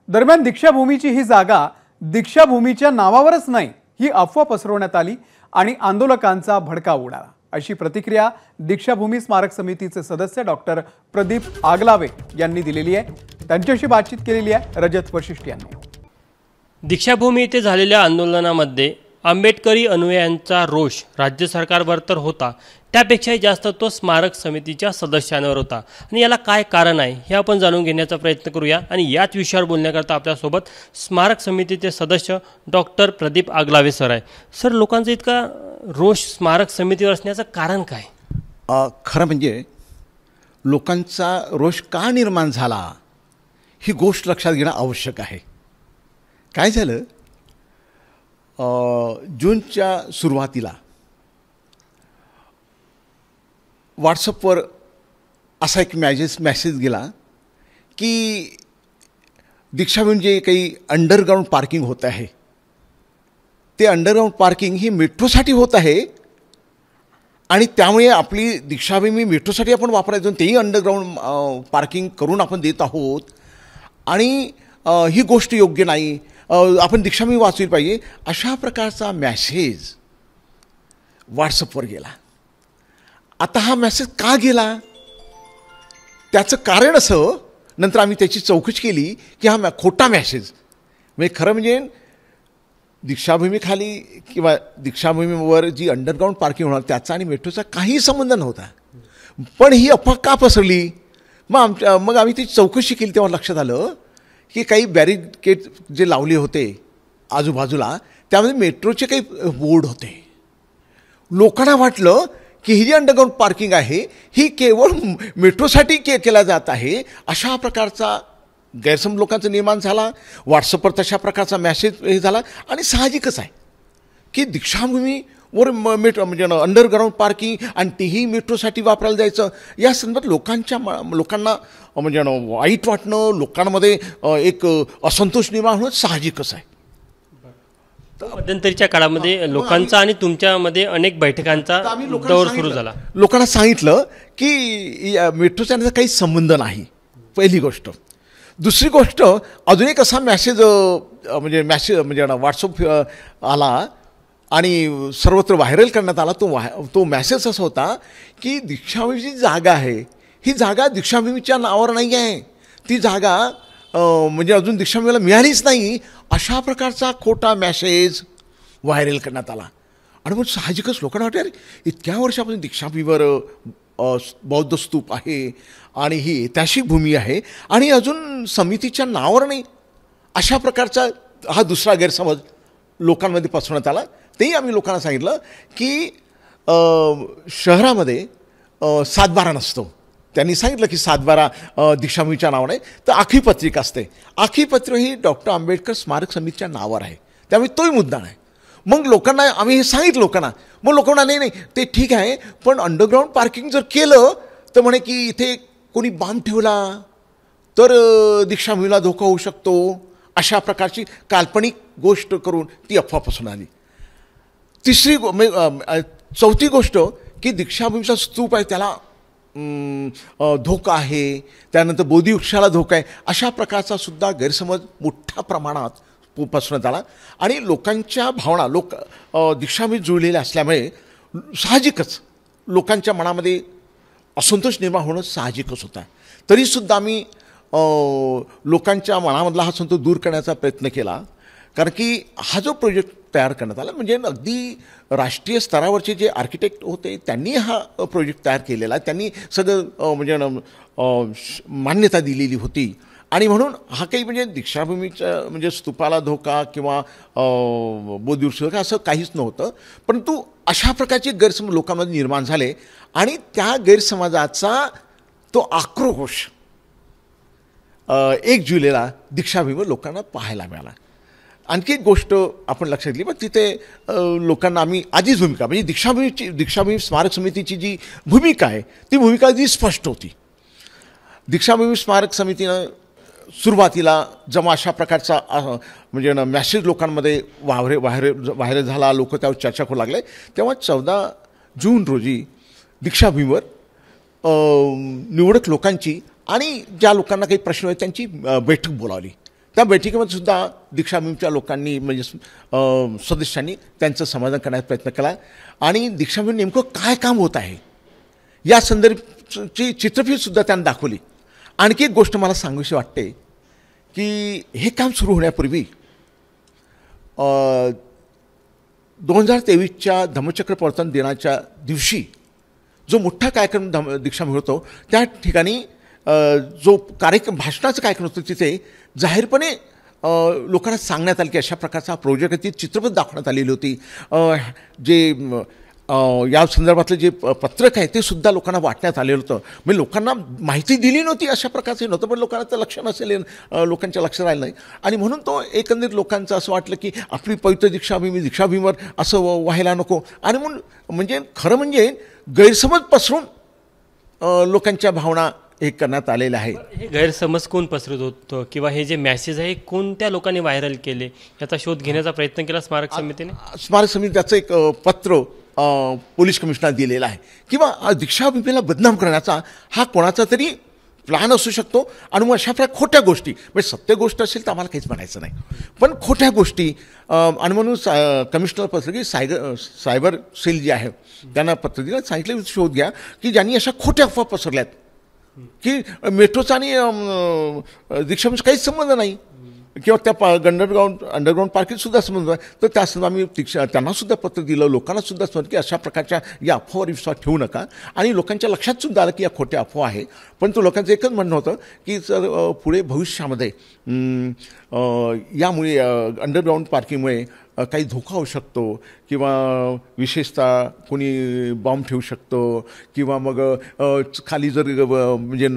दरम्यान दीक्षाभूमीची ही जागा दीक्षाभूमीच्या नावावरच नाही ही अफवा पसरवण्यात आली आणि आंदोलकांचा भडका उडाला, अशी प्रतिक्रिया दीक्षाभूमी स्मारक समितीचे सदस्य डॉक्टर प्रदीप आगलावे यांनी दिलेली आहे। त्यांच्याशी बातचीत केलेली आहे रजत वशिष्ठ यांनी। दीक्षाभूमी येथे झालेल्या आंदोलनामध्ये आंबेडकरी अनुयायांचा रोष राज्य सरकारवर तर होता, त्यापेक्षाही जास्त तो स्मारक समितीच्या सदस्यांवर होता आणि याला काय कारण आहे हे आपण जाणून घेण्याचा प्रयत्न करूया। आणि याच विषयावर बोलण्याकरता आपल्यासोबत स्मारक समितीचे सदस्य डॉक्टर प्रदीप आगलावे सर आहे। सर, लोकांचा इतका रोष स्मारक समितीवर असण्याचं कारण काय? खरं म्हणजे लोकांचा रोष का निर्माण झाला ही गोष्ट लक्षात घेणं आवश्यक आहे। काय झालं, जूनच्या सुरुवातीला व्हॉट्सअपवर असा एक मेसेज गेला की दीक्षाभूमी जे काही अंडरग्राऊंड पार्किंग होत आहे ते अंडरग्राऊंड पार्किंग ही मेट्रोसाठी होत आहे आणि त्यामुळे आपली दीक्षाभूमी मेट्रोसाठी आपण वापरायचो, तेही अंडरग्राऊंड पार्किंग करून आपण देत आहोत आणि ही गोष्ट योग्य नाही, आपण दीक्षाभूमी वाचली पाहिजे, अशा प्रकारचा मेसेज व्हॉट्सअपवर गेला। आता हा मेसेज का गेला त्याचं कारण असं, नंतर आम्ही त्याची चौकशी केली की हा खोटा मेसेज, म्हणजे खरं म्हणजे दीक्षाभूमीखाली किंवा दीक्षाभूमीवर जी अंडरग्राऊंड पार्किंग होणार त्याचा आणि मेट्रोचा काही संबंध नव्हता, पण ही अफवा का पसरली। मग आम्ही ती चौकशी केली तेव्हा लक्षात आलं की काही बॅरिकेड जे लावले होते आजूबाजूला त्यामध्ये मेट्रोचे काही बोर्ड होते। लोकांना वाटलं की ही जी अंडरग्राऊंड पार्किंग आहे ही केवळ मेट्रोसाठी केला जात आहे, अशा प्रकारचा गैरसमज लोकांचा निर्माण झाला। व्हॉट्सअपवर तशा प्रकारचा मेसेज हे झाला आणि साहजिकच आहे की दीक्षाभूमीवर मेट्रो म्हणजे अंडरग्राऊंड पार्किंग आणि तीही मेट्रोसाठी वापरायला जायचं, या संदर्भात लोकांना म्हणजे वाईट वाटणं, लोकांमध्ये एक असंतोष निर्माण होणं साहजिकच आहे। मध्यंतरीच्या काळामध्ये लोकांचा आणि तुमच्यामध्ये अनेक बैठकांचा दौर सुरू झाला। लोकांना सांगितलं की मेट्रोचा काही संबंध नाही, पहिली गोष्ट। दुसरी गोष्ट, अजून एक असा मेसेज म्हणजे व्हॉट्सअप आला आणि सर्वत्र व्हायरल करण्यात आला। तो मेसेज असा होता की दीक्षाभूमीची जागा आहे ही जागा दीक्षाभूमीच्या नावावर नाही आहे, ती जागा म्हणजे अजून दीक्षाभूमीला मिळालीच नाही, अशा प्रकारचा खोटा मेसेज व्हायरल करण्यात आला। आणि मग साहजिकच लोकांना वाटतं, अरे इतक्या वर्षापासून दीक्षाभूमीवर बौद्ध स्तूप आहे आणि ही ऐतिहासिक भूमी आहे आणि अजून समितीच्या नावावर नाही, अशा प्रकारचा हा दुसरा गैरसमज लोकांमध्ये पसरवण्यात आला। तेही आम्ही लोकांना सांगितलं की शहरामध्ये 7/12 नसतो। त्यांनी सांगितलं की 7/12 दीक्षाभूमीच्या नावावर आहे, तर आखी पत्रिका असते, आखी पत्रिका ही डॉक्टर आंबेडकर स्मारक समितीच्या नावावर आहे, त्यामुळे तोही मुद्दा नाही। मग लोकांना आम्ही हे सांगितलं लोकांना, मग लोकांना नाही ते ठीक आहे, पण अंडरग्राऊंड पार्किंग जर केलं तर म्हणे की इथे कोणी बांब ठेवला तर दीक्षाभूमीला धोका होऊ शकतो, अशा प्रकारची काल्पनिक गोष्ट करून ती अफवा पसरून आली। चौथी गोष्ट की दीक्षाभूमीचा स्तूप आहे त्याला धोका आहे, त्यानंतर बोधिवृक्षाला धोका आहे, अशा प्रकारचा सुद्धा गैरसमज मोठ्या प्रमाणात पसरण्यात आला आणि लोकांच्या भावना दीक्षाभूमी जुळलेल्या असल्यामुळे साहजिकच लोकांच्या मनामध्ये असंतोष निर्माण होणं साहजिकच होतं। तरीसुद्धा आम्ही लोकांच्या मनामधला हा संतोष दूर करण्याचा प्रयत्न केला, कारण की हा जो प्रोजेक्ट तयार करण्यात आला म्हणजे अगदी राष्ट्रीय स्तरावरचे जे आर्किटेक्ट होते त्यांनी हा प्रोजेक्ट तयार केलेला, त्यांनी सगळं म्हणजे मान्यता दिलेली होती आणि म्हणून हा काही म्हणजे दीक्षाभूमीच्या म्हणजे स्तूपाला धोका किंवा बोधिवृक्ष धोका असं काहीच नव्हतं, परंतु अशा प्रकारचे गैरसमज लोकांमध्ये निर्माण झाले आणि त्या गैरसमजाचा तो आक्रोश 1 जुलैला दीक्षाभूमीवर लोकांना पाहायला मिळाला। आणखी एक गोष्ट आपण लक्षात घेतली, पण तिथे लोकांना आम्ही आधीच भूमिका म्हणजे दीक्षाभूमी स्मारक समितीची जी भूमिका आहे ती भूमिका अगदी स्पष्ट होती। दीक्षाभूमी स्मारक समितीनं सुरुवातीला जेव्हा अशा प्रकारचा म्हणजे मेसेज लोकांमध्ये व्हायरल झाला, लोक त्यावर चर्चा करू लागले, तेव्हा 14 जून रोजी दीक्षाभूमीवर निवडक लोकांची आणि ज्या लोकांना काही प्रश्न आहेत त्यांची बैठक बोलावली। त्या बैठकीमध्ये सुद्धा दीक्षाभूमीच्या लोकांनी म्हणजे सदस्यांनी त्यांचं समाधान करण्याचा प्रयत्न केला आणि दीक्षाभूमी नेमकं काय काम होत आहे या संदर्भाची चित्रफितसुद्धा त्यांनी दाखवली. आणखी एक गोष्ट मला सांगूशी वाटते की हे काम सुरू होण्यापूर्वी 2023च्या धम्मचक्र प्रवर्तन दिनाच्या दिवशी जो मोठा कार्यक्रम दीक्षाभूमी होतो त्या ठिकाणी जो कार्यक्रम भाषणाचा कार्यक्रम होतो तिथे जाहीरपणे लोकांना सांगण्यात आलं की अशा प्रकारचा प्रोजेक्ट आहे. ती चित्रपट दाखवण्यात आलेली होती. जे या संदर्भातलं जे पत्रक आहे ते सुद्धा लोकांना वाटण्यात आलेलं होतं. म्हणजे लोकांना माहिती दिली नव्हती अशा प्रकारचं नव्हतं पण लोकांना ते लक्ष नसेल लोकांच्या लक्षात राहिलं नाही आणि म्हणून तो एकंदरीत लोकांचं असं वाटलं की आपली पवित्र दीक्षाभूमीवर असं व्हायला नको आणि म्हणून म्हणजे खरं म्हणजे गैरसमज पसरून लोकांच्या भावना हे करण्यात आलेलं आहे. हे गैरसमज कोण पसरत होतं किंवा हे जे मॅसेज आहे कोणत्या लोकांनी व्हायरल केले याचा शोध घेण्याचा प्रयत्न केला स्मारक समितीने. स्मारक समिती त्याचं एक पत्र पोलीस कमिशनरला दिलेला आहे किंवा दीक्षाभूमीला बदनाम करण्याचा हा कोणाचा तरी प्लॅन असू शकतो आणि मग अशा प्रकारे खोट्या गोष्टी म्हणजे सत्य गोष्ट असेल तर आम्हाला काहीच म्हणायचं नाही पण खोट्या गोष्टी आणि म्हणून कमिशनर पत्र की सायबर सेल जी आहे त्यांना पत्र दिलं सांगितलं शोध घ्या की ज्यांनी अशा खोट्या अफवा पसरल्यात की मेट्रोचा आणि दीक्षाभूमीचा काहीच संबंध नाही किंवा त्या अंडरग्राऊंड पार्किंगसुद्धा संबंध आहे तर त्या संदर्भात आम्ही त्यांनासुद्धा पत्र दिलं लोकांनासुद्धा समजलं की अशा प्रकारच्या या अफवावर विश्वास ठेवू नका आणि लोकांच्या लक्षातसुद्धा आलं की या खोट्या अफवा आहे. पण तो लोकांचं एकच म्हणणं होतं की जर पुढे भविष्यामध्ये यामुळे अंडरग्राऊंड पार्किंगमुळे काही धोका होऊ शकतो किंवा विशेषतः कोणी बॉम्ब ठेवू शकतो किंवा मग खाली जर म्हणजे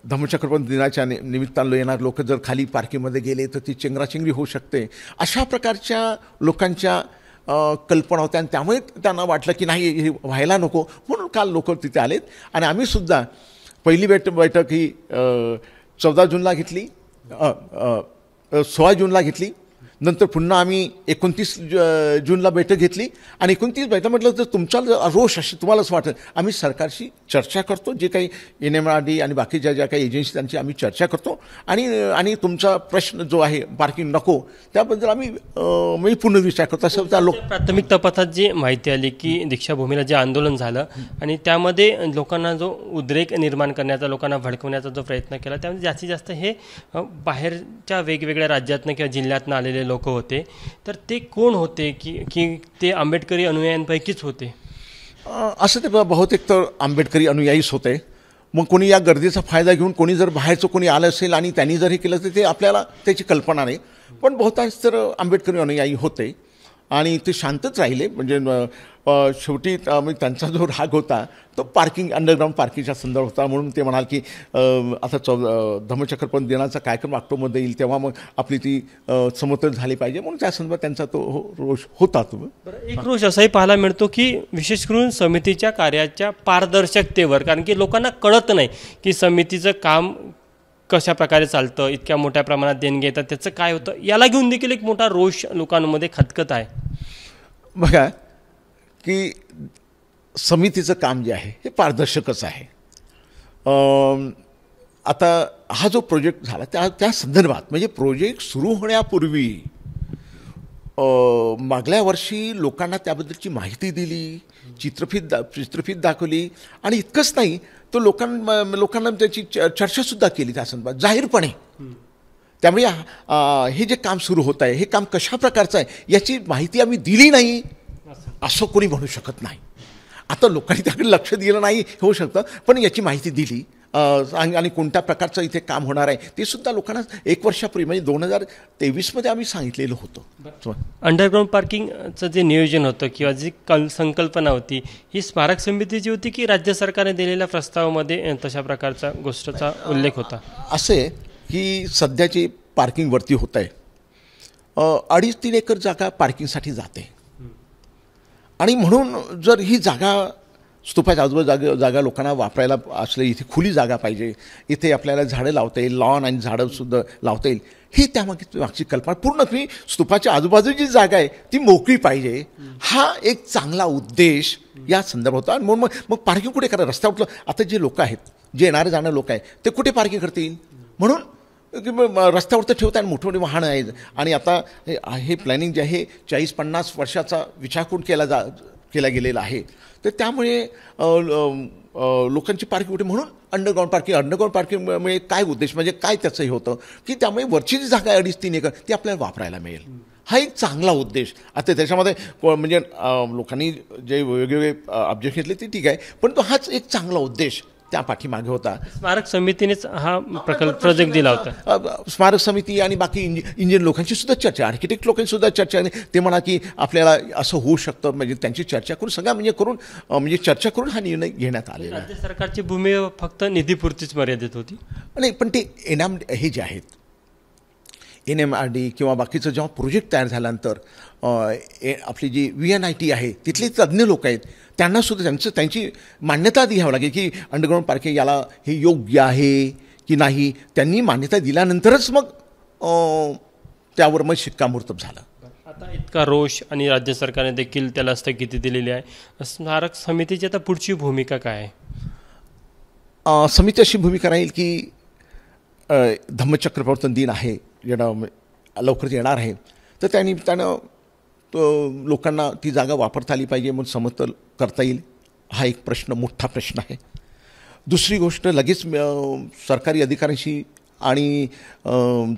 धम्मचक्र प्रवर्तन दिनाच्या निमित्तानं येणार लोक जर खाली पार्किंगमध्ये गेले तर ती चेंगराचेंगरी होऊ शकते अशा प्रकारच्या लोकांच्या कल्पना होत्या आणि त्यामुळे त्यांना वाटलं की नाही हे व्हायला नको म्हणून काल लोक तिथे आलेत आणि आम्हीसुद्धा पहिली बैठक ही 14 जूनला घेतली 16 जूनला घेतली नंतर पुन्हा आम्ही 29 जूनला बैठक घेतली आणि 29 बैठक म्हटलं तर तुमचा रोष असे तुम्हालाच वाटतं आम्ही सरकारशी चर्चा करतो जे काही NMRD आणि बाकीच्या ज्या काही एजन्सी त्यांची आम्ही चर्चा करतो आणि तुमचा प्रश्न जो आहे पार्किंग नको त्याबद्दल आम्ही मी पुन्हा विचार करतो असं त्या प्राथमिक तपासात जी माहिती आली की दीक्षाभूमीला जे आंदोलन झालं आणि त्यामध्ये लोकांना जो उद्रेक निर्माण करण्याचा लोकांना भडकवण्याचा जो प्रयत्न केला त्यामध्ये जास्तीत जास्त हे बाहेरच्या वेगवेगळ्या राज्यातनं किंवा जिल्ह्यातनं आलेले लोक होते तर ते कोण होते की ते आंबेडकरी अनुयायांपैकीच होते. असं ते बहुतेक तर आंबेडकरी अनुयायीच होते. मग कोणी या गर्दीचा फायदा घेऊन कोणी जर बाहेरचं कोणी आलं असेल आणि त्यांनी जर हे केलं तर ते आपल्याला त्याची कल्पना नाही पण बहुतांश तर आंबेडकरी अनुयायी होते आणि ते शांतच राहिले म्हणजे शेवटी त्यांचा जो राग होता तो पार्किंग अंडरग्राऊंड पार्किंगच्या संदर्भात होता म्हणून ते म्हणाल की आता धम्मचक्र प्रवर्तन दिनाचा कार्यक्रम ऑक्टोबरमध्ये येईल तेव्हा मग आपली ती समतोल झाली पाहिजे म्हणून त्या संदर्भात त्यांचा तो रोष होता. एक रोष असाही पाहायला मिळतो की विशेष करून समितीच्या कार्याच्या पारदर्शकतेवर कारण की लोकांना कळत नाही की समितीचं काम कशा प्रकारे चालतं इतक्या मोठ्या प्रमाणात देणगी येतात त्याचं काय होतं याला घेऊन देखील एक मोठा रोष लोकांमध्ये खतखत आहे. बघा की समितीचं काम जे आहे हे पारदर्शकच आहे. आता हा जो प्रोजेक्ट झाला त्या संदर्भात म्हणजे प्रोजेक्ट सुरू होण्यापूर्वी मागल्या वर्षी लोकांना त्याबद्दलची माहिती दिली चित्रफित दाखवली आणि इतकंच नाही तो लोकांना त्याची चर्चासुद्धा केली त्या संदर्भात जाहीरपणे. त्यामुळे हे जे काम सुरू होत आहे हे काम कशा प्रकारचं आहे याची माहिती आम्ही दिली नाही असं कोणी म्हणू शकत नाही. आता लोकांनी त्याकडे लक्ष दिलं नाही होऊ शकतं पण याची माहिती दिली आणि कोणत्या प्रकारचं इथे काम होणार आहे ते सुद्धा लोकांना 1 वर्षापूर्वी म्हणजे 2023मध्ये आम्ही सांगितलेलं होतं. अंडरग्राऊंड पार्किंगचं जे नियोजन होतं किंवा जी संकल्पना होती ही स्मारक समितीची होती की राज्य सरकारने दिलेल्या प्रस्तावामध्ये तशा प्रकारचा गोष्टीचा उल्लेख होता. असे की सध्याची पार्किंगवरती होत आहे 2.5-3 एकर जागा पार्किंगसाठी जाते आणि म्हणून जर ही जागा स्तूपाच्या आजूबाजू जागा लोकांना वापरायला असले इथे खुली जागा पाहिजे इथे आपल्याला झाडं लावता येईल लॉन आणि झाडंसुद्धा लावता येईल ही मागची कल्पना पूर्ण तुम्ही स्तूपाच्या आजूबाजूची जागा आहे ती मोकळी पाहिजे हा एक चांगला उद्देश या संदर्भात होता. आणि म्हणून मग पार्किंग कुठे करा रस्त्यावर आता जे लोक आहेत जे येणारे जाणारे लोक आहेत ते कुठे पार्किंग करतील म्हणून रस्त्यावर तर ठेवता आणि मोठे मोठे वाहनं आहेत आणि आता हे प्लॅनिंग जे आहे 40-50 वर्षाचा विचार करून केला गेलेला आहे. तर त्यामुळे लोकांची पार्किंग होते म्हणून अंडरग्राऊंड पार्किंगमुळे काय उद्देश म्हणजे काय त्याचं हे होतं की त्यामुळे वरची जी जागा आहे 2.5-3 एकर ती आपल्याला वापरायला मिळेल. हा एक चांगला उद्देश. आता त्याच्यामध्ये म्हणजे लोकांनी जे वेगवेगळे ऑब्जेक्शन घेतले ते ठीक आहे, पण तो हाच एक चांगला उद्देश त्या पाठीमागे होता. स्मारक समितीनेच हा प्रोजेक्ट दिला होता. स्मारक समिती आणि बाकी इंजिनियर लोकांची सुद्धा चर्चा, आर्किटेक्ट लोकांची सुद्धा चर्चा. ते म्हणा की आपल्याला असं होऊ शकतं, म्हणजे त्यांची चर्चा करून सगळ्या म्हणजे चर्चा करून हा निर्णय घेण्यात आलेला. राज्य सरकारची भूमी फक्त निधीपुरतीच मर्यादित होती. नाही, पण ते हे जे आहेत NMRD किंवा बाकीचं जेव्हा प्रोजेक्ट तयार झाल्यानंतर आपली जी VNIT आहे तिथले तज्ज्ञ लोक आहेत त्यांनासुद्धा त्यांची मान्यता घ्यावी लागेल की अंडरग्राऊंड पार्किंग याला हे योग्य आहे की नाही. त्यांनी मान्यता दिल्यानंतरच मग त्यावर मग शिक्कामोर्तब झालं. आता इतका रोष आणि राज्य सरकारने देखील त्याला स्थगिती दिलेली आहे. स्मारक समितीची आता पुढची भूमिका काय आहे? समिती अशी भूमिका राहील की धम्मचक्र प्रवर्तन दिन आहे लवकरच येणार आहे, तर त्या निमित्तानं लोकांना ती जागा वापरता आली पाहिजे म्हणून समतल करता येईल. हा एक मोठा प्रश्न आहे. दुसरी गोष्ट लगेच सरकारी अधिकाऱ्यांशी आणि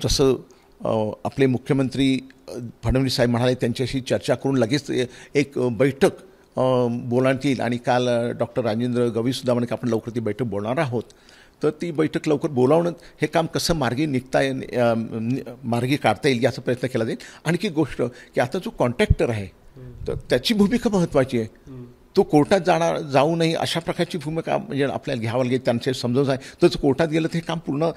जसं आपले मुख्यमंत्री फडणवीस साहेब म्हणाले त्यांच्याशी चर्चा करून लगेच एक बैठक बोलवण्यात येईल. आणि काल डॉक्टर राजेंद्र गवईसुद्धा म्हणे की आपण लवकर ती बैठक बोलणार आहोत. तर ती बैठक लवकर बोलावणं हे काम कसं मार्गी काढता येईल याचा प्रयत्न केला जाईल. आणखी गोष्ट की आता जो कॉन्ट्रॅक्टर आहे तर त्याची भूमिका महत्त्वाची आहे. तो कोर्टात जाऊ नये अशा प्रकारची भूमिका म्हणजे आपल्याला घ्यावं लागेल. त्यांचे समजावून आहे तर कोर्टात गेलं तर हे काम पूर्ण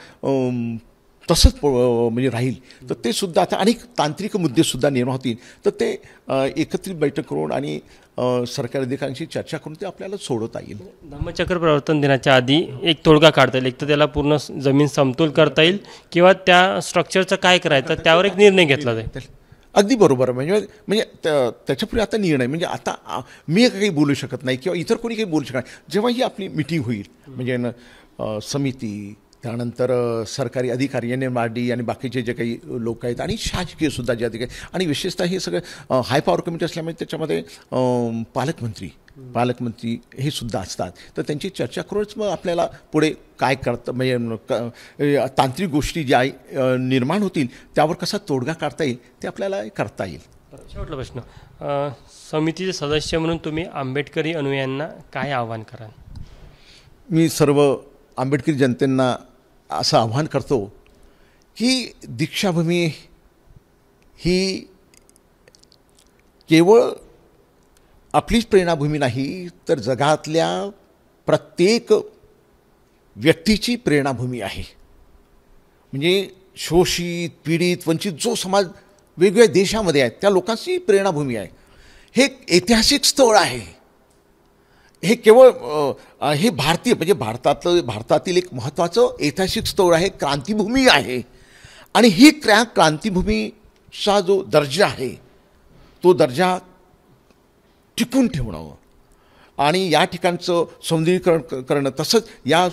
तसंच म्हणजे राहील. तर ते सुद्धा आता अनेक तांत्रिक मुद्देसुद्धा निर्माण होतील. तर ते एकत्रित बैठक करून आणि सरकारी अधिकाऱ्यांशी चर्चा करून ते आपल्याला सोडवता येईल. धम्मचक्र प्रवर्तन दिनाच्या आधी एक तोडगा काढता येईल. एक तर त्याला पूर्ण जमीन समतोल करता येईल किंवा त्या स्ट्रक्चरचं काय करायचं त्यावर एक निर्णय घेतला जाईल. अगदी बरोबर. म्हणजे त्याच्यापुढे आता निर्णय म्हणजे आता मी काही बोलू शकत नाही किंवा इतर कोणी काही बोलू शकत नाही. जेव्हा ही आपली मिटिंग होईल म्हणजे समिती त्यानंतर सरकारी अधिकारी NMRD आणि बाकीचे जे काही लोक आहेत आणि शासकीयसुद्धा जे अधिकारी आणि विशेषतः हे सगळं हाय पॉवर कमिटी असल्यामुळे त्याच्यामध्ये पालकमंत्री हे सुद्धा असतात. तर त्यांची चर्चा करूनच मग आपल्याला पुढे काय करतं म्हणजे तांत्रिक गोष्टी ज्या निर्माण होतील त्यावर कसा तोडगा काढता येईल ते आपल्याला करता येईल. शेवटला प्रश्न, समितीचे सदस्य म्हणून तुम्ही आंबेडकरी अनुयायांना काय आवाहन कराल? मी सर्व आंबेडकरी जनतेंना असं आव्हान करतो की दीक्षाभूमी ही केवळ आपलीच प्रेरणाभूमी नाही तर जगातल्या प्रत्येक व्यक्तीची प्रेरणाभूमी आहे. म्हणजे शोषित, पीडित, वंचित जो समाज वेगवेगळ्या देशामध्ये आहेत त्या लोकांची प्रेरणाभूमी आहे. हे ऐतिहासिक स्थळ आहे. हे केवळ हे भारतीय म्हणजे भारतातील एक महत्त्वाचं ऐतिहासिक स्थळ आहे, क्रांतिभूमी आहे. आणि ही क्रांतिभूमीचा जो दर्जा आहे तो दर्जा टिकून ठेवणं आणि या ठिकाणचं सौंदर्यीकरण करणं तसंच या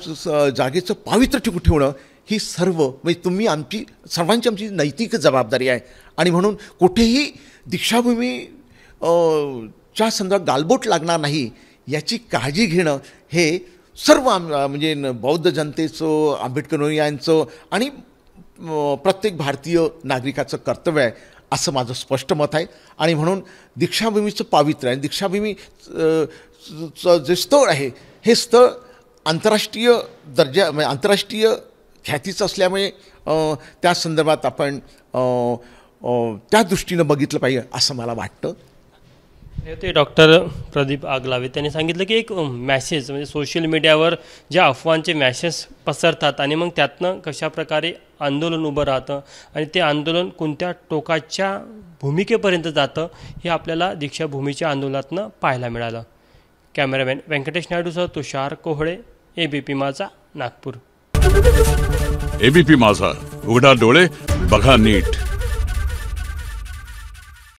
जागेचं पावित्र्य टिकून ठेवणं ही सर्व म्हणजे सर्वांची आमची नैतिक जबाबदारी आहे. आणि म्हणून कुठेही दीक्षाभूमी च्या संदर्भात गालबोट लागणार नाही याची काळजी घेणं हे सर्व म्हणजे बौद्ध जनतेचं, आंबेडकर अनुयायांचं आणि प्रत्येक भारतीय नागरिकाचं कर्तव्य आहे असं माझं स्पष्ट मत आहे. आणि म्हणून दीक्षाभूमीचं पावित्र्य आहे. दीक्षाभूमीचं जे स्थळ आहे हे स्थळ आंतरराष्ट्रीय आंतरराष्ट्रीय ख्यातीचं असल्यामुळे त्या संदर्भात आपण त्या दृष्टीनं बघितलं पाहिजे असं मला वाटतं. ते डॉक्टर प्रदीप आगलावे त्यांनी सांगितलं की एक मॅसेज म्हणजे सोशल मीडियावर ज्या अफवांचे मॅसेज पसरतात आणि मग त्यातनं कशाप्रकारे आंदोलन उभं राहतं आणि ते आंदोलन कोणत्या टोकाच्या भूमिकेपर्यंत जातं हे आपल्याला दीक्षाभूमीच्या आंदोलनातनं पाहायला मिळालं. कॅमेरामॅन व्यंकटेश नायडूसह तुषार कोहळे, ABP माझा, नागपूर. ABP माझा, उघडा डोळे बघा नीट.